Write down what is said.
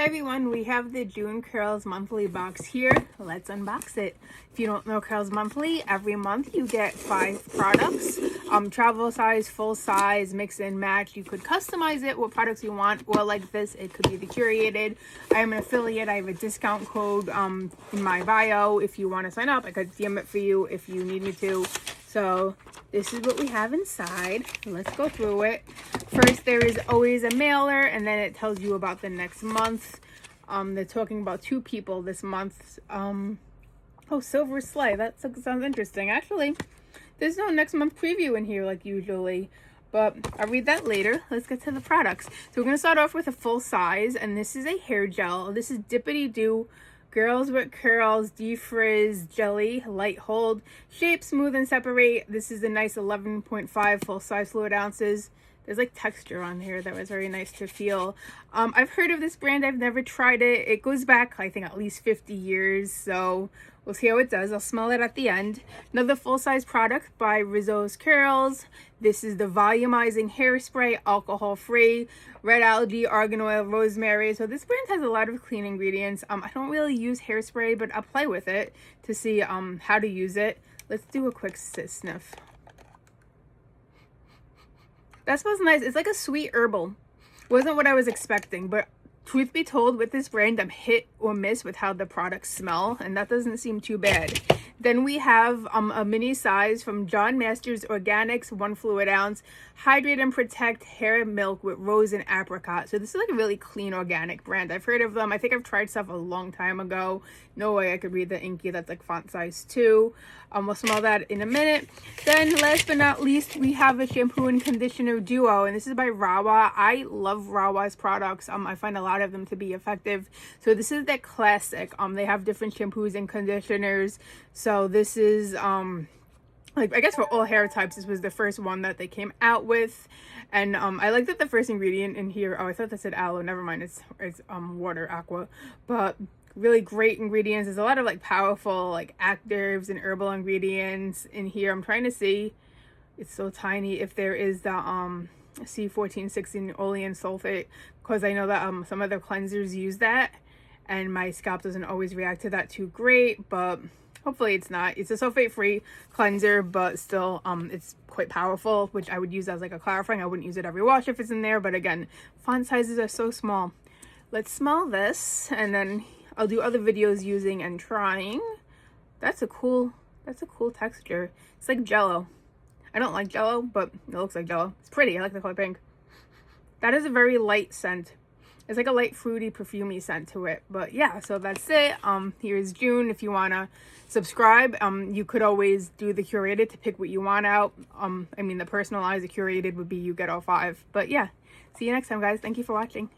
Hey everyone, we have the June Curls monthly box here. Let's unbox it. If you don't know Curls monthly, every month you get 5 products, travel size, full size, mix and match. You could customize it what products you want, or like this, it could be the curated. I am an affiliate. I have a discount code in my bio. If you want to sign up, I could DM it for you if you need me to. So this is what we have inside. Let's go through it. First, there is always a mailer, and then it tells you about the next month. They're talking about 2 people this month. Oh, Silver Sleigh. That sounds interesting. Actually, there's no next month preview in here like usually, but I'll read that later. Let's get to the products. So we're going to start off with a full size, and this is a hair gel. This is Dippity Doo Girls with Curls Defrizz Jelly Light Hold. Shape, smooth, and separate. This is a nice 11.5 full size fluid ounces. There's like texture on here that was very nice to feel. I've heard of this brand. I've never tried it. It goes back, I think, at least 50 years. So we'll see how it does. I'll smell it at the end. Another full-size product by Rizzo's Curls. This is the volumizing hairspray, alcohol-free, red algae, argan oil, rosemary. So this brand has a lot of clean ingredients. I don't really use hairspray, but I'll play with it to see how to use it. Let's do a quick sniff. That smells nice. It's like a sweet herbal. Wasn't what I was expecting, but truth be told, with this brand, I'm hit or miss with how the products smell, and that doesn't seem too bad. Then we have a mini size from John Masters Organics, 1 fluid ounce, hydrate and protect hair milk with rose and apricot. So this is like a really clean organic brand. I've heard of them. I think I've tried stuff a long time ago. No way I could read the inky. That's like font size 2. We'll smell that in a minute. Then last but not least, we have a shampoo and conditioner duo, and this is by Rawa. I love Rawa's products. I find a lot of them to be effective. So this is their classic. They have different shampoos and conditioners. So this is like, I guess for all hair types, this was the first one that they came out with. And I like that the first ingredient in here, oh, I thought that said aloe, never mind, it's water, aqua, but really great ingredients. There's a lot of like powerful like actives and herbal ingredients in here. I'm trying to see, it's so tiny, if there is the C1416 olein sulfate, because I know that some other cleansers use that, and my scalp doesn't always react to that too great, but hopefully it's not. It's a sulfate-free cleanser, but still it's quite powerful, which I would use as like a clarifying. I wouldn't use it every wash if it's in there, but again, font sizes are so small. Let's smell this, and then I'll do other videos using and trying. That's a cool texture. It's like Jello. I don't like Jello, but it looks like Jello. It's pretty. I like the color pink. That is a very light scent. It's like a light fruity perfumey scent to it. But yeah, so that's it. Here's June. If you want to subscribe, you could always do the curated to pick what you want out. I mean, the personalized, the curated would be you get all 5. But yeah, see you next time, guys. Thank you for watching.